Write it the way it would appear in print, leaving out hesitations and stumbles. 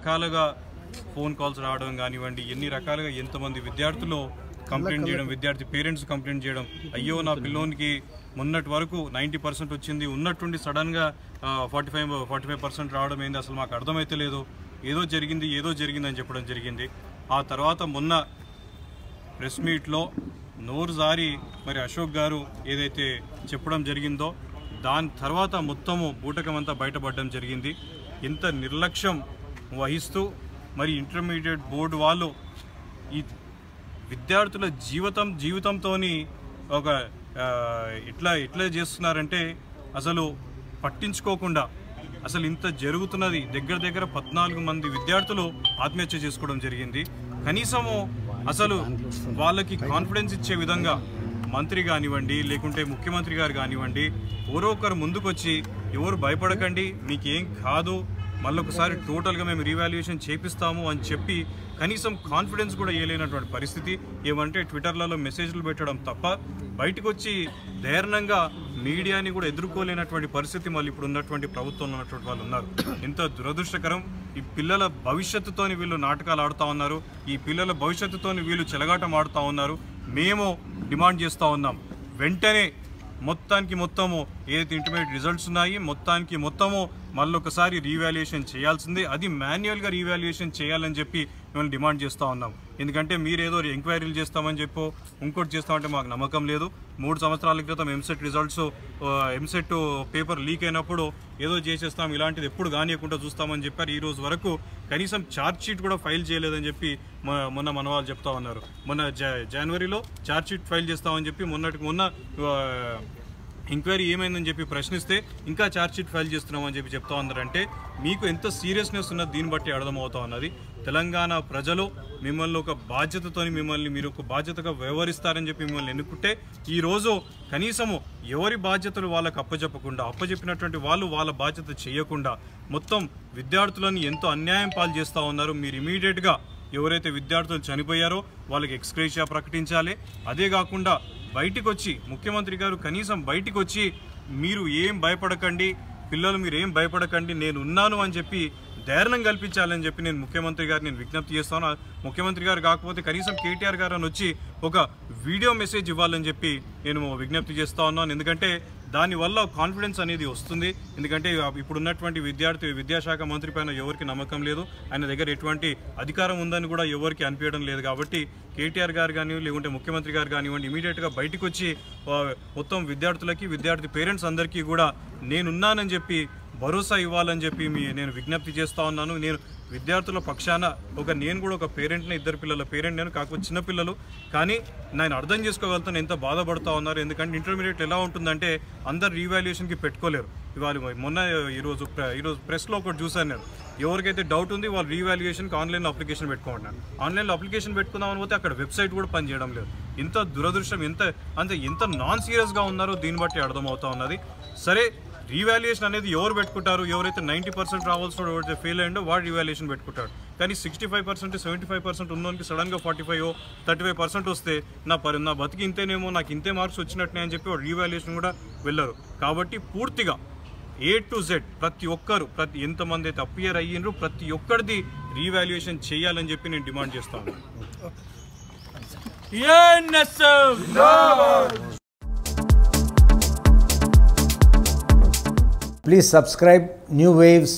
రకాలుగా phone calls రావడం కానివ్వండి, ఎన్ని రకాలుగా ఎంతమంది విద్యార్థులు కంప్లైంట్ చేయడం, విద్యార్థి పేరెంట్స్ కంప్లైంట్ చేయడం, అయ్యో నా పిల్లోనికి మొన్నటి వరకు 90% వచ్చింది, ఉన్నట్టుండి సడన్గా 45% రావడం ఏంది, అసలు మాకు అర్థమైతే లేదు, ఏదో జరిగింది అని చెప్పడం జరిగింది. ఆ తర్వాత మొన్న ప్రెస్ మీట్లో నోరు జారి మరి అశోక్ గారు ఏదైతే చెప్పడం జరిగిందో దాని తర్వాత మొత్తము బూటకమంతా బయటపడడం జరిగింది. ఇంత నిర్లక్ష్యం వహిస్తూ మరి ఇంటర్మీడియట్ బోర్డు వాళ్ళు ఈ విద్యార్థుల జీవితంతో ఒక ఎట్లా చేస్తున్నారంటే అసలు పట్టించుకోకుండా, అసలు ఇంత జరుగుతున్నది, దగ్గర 14 మంది విద్యార్థులు ఆత్మహత్య చేసుకోవడం జరిగింది. కనీసము అసలు వాళ్ళకి కాన్ఫిడెన్స్ ఇచ్చే విధంగా మంత్రి కానివ్వండి, లేకుంటే ముఖ్యమంత్రి గారు కానివ్వండి, ఎవరో ఒకరు ముందుకొచ్చి ఎవరు భయపడకండి, మీకేం కాదు, మళ్ళొకసారి టోటల్గా మేము రీవాల్యుయేషన్ చేపిస్తాము అని చెప్పి కనీసం కాన్ఫిడెన్స్ కూడా ఇవ్వలేనటువంటి పరిస్థితి. ఏమంటే ట్విట్టర్లలో మెసేజ్లు పెట్టడం తప్ప బయటకు వచ్చి ధైర్యంగా మీడియాని కూడా ఎదుర్కోలేనటువంటి పరిస్థితి మళ్ళీ ఇప్పుడు ఉన్నటువంటి ప్రభుత్వంలో ఉన్నటువంటి వాళ్ళు ఉన్నారు. ఎంత దురదృష్టకరం. ఈ పిల్లల భవిష్యత్తుతోని వీళ్ళు నాటకాలు ఆడుతూ ఉన్నారు, ఈ పిల్లల భవిష్యత్తుతోని వీళ్ళు చెలగాటం ఆడుతూ ఉన్నారు. మేము డిమాండ్ చేస్తూ ఉన్నాం, వెంటనే మొత్తము ఏదైతే ఇంటర్మీడియట్ రిజల్ట్స్ ఉన్నాయి మొత్తము మళ్ళొకసారి రీవాల్యుయేషన్ చేయాల్సిందే, అది మాన్యువల్గా రీవాల్యుయేషన్ చేయాలని చెప్పి మేము డిమాండ్ చేస్తూ ఉన్నాం. ఎందుకంటే మీరేదో ఎంక్వైరీలు చేస్తామని చెప్పో ఇంకోటి చేస్తామంటే మాకు నమ్మకం లేదు. 3 సంవత్సరాల క్రితం ఎంసెట్ పేపర్ లీక్ అయినప్పుడు ఏదో చేసేస్తాం, ఇలాంటిది ఎప్పుడు కానియకుండా చూస్తామని చెప్పారు. ఈ రోజు వరకు కనీసం ఛార్జ్ షీట్ కూడా ఫైల్ చేయలేదని చెప్పి మొన్న మన వాళ్ళు చెప్తా ఉన్నారు. మొన్న జనవరిలో ఛార్జ్ షీట్ ఫైల్ చేస్తామని చెప్పి మొన్న ఎంక్వైరీ ఏమైందని చెప్పి ప్రశ్నిస్తే ఇంకా ఛార్జ్ షీట్ ఫైల్ చేస్తున్నామని చెప్పి చెప్తా ఉన్నారంటే మీకు ఎంత సీరియస్నెస్ ఉన్నది దీన్ని బట్టి అర్థమవుతా ఉన్నది. తెలంగాణ ప్రజలు మిమ్మల్ని ఒక బాధ్యతతో మీరు ఒక బాధ్యతగా వ్యవహరిస్తారని చెప్పి మిమ్మల్ని ఎన్నుకుంటే ఈరోజు కనీసము ఎవరి బాధ్యతలు వాళ్ళకు అప్పచెప్పినటువంటి వాళ్ళు వాళ్ళ బాధ్యత చేయకుండా మొత్తం విద్యార్థులను ఎంతో అన్యాయం పాలు చేస్తూ ఉన్నారు. మీరు ఇమీడియట్గా ఎవరైతే విద్యార్థులు చనిపోయారో వాళ్ళకి ఎక్స్గ్రేషియా ప్రకటించాలి. అదే కాకుండా బయటికి వచ్చి ముఖ్యమంత్రి గారు కనీసం బయటికి వచ్చి మీరు ఏం భయపడకండి, పిల్లలు మీరు ఏం భయపడకండి, నేను ఉన్నాను అని చెప్పి ధైర్యం కల్పించాలని చెప్పి నేను ముఖ్యమంత్రి గారు విజ్ఞప్తి చేస్తాను. ముఖ్యమంత్రి గారు కాకపోతే కనీసం కేటీఆర్ గారు అని వచ్చి ఒక వీడియో మెసేజ్ ఇవ్వాలని చెప్పి నేను విజ్ఞప్తి చేస్తూ ఉన్నాను. ఎందుకంటే దానివల్ల కాన్ఫిడెన్స్ అనేది వస్తుంది. ఎందుకంటే ఇప్పుడున్నటువంటి విద్యాశాఖ మంత్రి పైన ఎవరికి నమ్మకం లేదు, ఆయన దగ్గర ఎటువంటి అధికారం ఉందని కూడా ఎవరికి అనిపించడం లేదు. కాబట్టి కేటీఆర్ గారు కానివ్వండి, లేకుంటే ముఖ్యమంత్రి గారు కానివ్వండి, ఇమీడియట్గా బయటకు వచ్చి మొత్తం విద్యార్థి పేరెంట్స్ అందరికీ కూడా నేనున్నానని చెప్పి భరోసా ఇవ్వాలని చెప్పి నేను విజ్ఞప్తి చేస్తూ ఉన్నాను. నేను విద్యార్థుల పక్షాన నేను కూడా ఒక పేరెంట్ని, 2 పిల్లల పేరెంట్, నేను కాకపోతే చిన్నపిల్లలు, కానీ నేను అర్థం చేసుకోగలుగుతాను ఎంత బాధపడుతూ ఉన్నారు. ఎందుకంటే ఇంటర్మీడియట్ ఎలా ఉంటుందంటే అందరు రీవాల్యుయేషన్కి పెట్టుకోలేరు. ఈరోజు ప్రెస్లో ఒకటి చూశాను నేను, ఎవరికైతే డౌట్ ఉంది వాళ్ళు రీవాల్యుయేషన్కి ఆన్లైన్లో అప్లికేషన్ పెట్టుకుంటున్నారు. ఆన్లైన్లో అప్లికేషన్ పెట్టుకుందామని పోతే అక్కడ వెబ్సైట్ కూడా పనిచేయడం లేదు. ఇంత దురదృష్టం, ఎంత నాన్ సీరియస్గా ఉన్నారో దీన్ని బట్టి అర్థమవుతా ఉన్నది. సరే, రీవాల్యుయేషన్ అనేది ఎవరు పెట్టుకుంటారు? ఎవరైతే 90% రావాల్సిన ఎవరైతే ఫెయిల్ అయ్యిండో వాడు రీవాల్యుయేషన్ పెట్టుకుంటాడు. కానీ 65%, 75% ఉన్నోనికి సడన్గా 45, 35% వస్తే నా బతికి ఇంతేనేమో, నాకు ఇంతే మార్క్స్ వచ్చినట్టే అని చెప్పి వాడు రీవాల్యుయేషన్ కూడా వెళ్ళరు. కాబట్టి పూర్తిగా A to Z ప్రతి ఒక్కరు ఎంతమంది అయితే అపియర్ అయ్యిండ్రు ప్రతి ఒక్కరిది రీవాల్యుయేషన్ చేయాలని చెప్పి నేను డిమాండ్ చేస్తాను. Please subscribe New Waves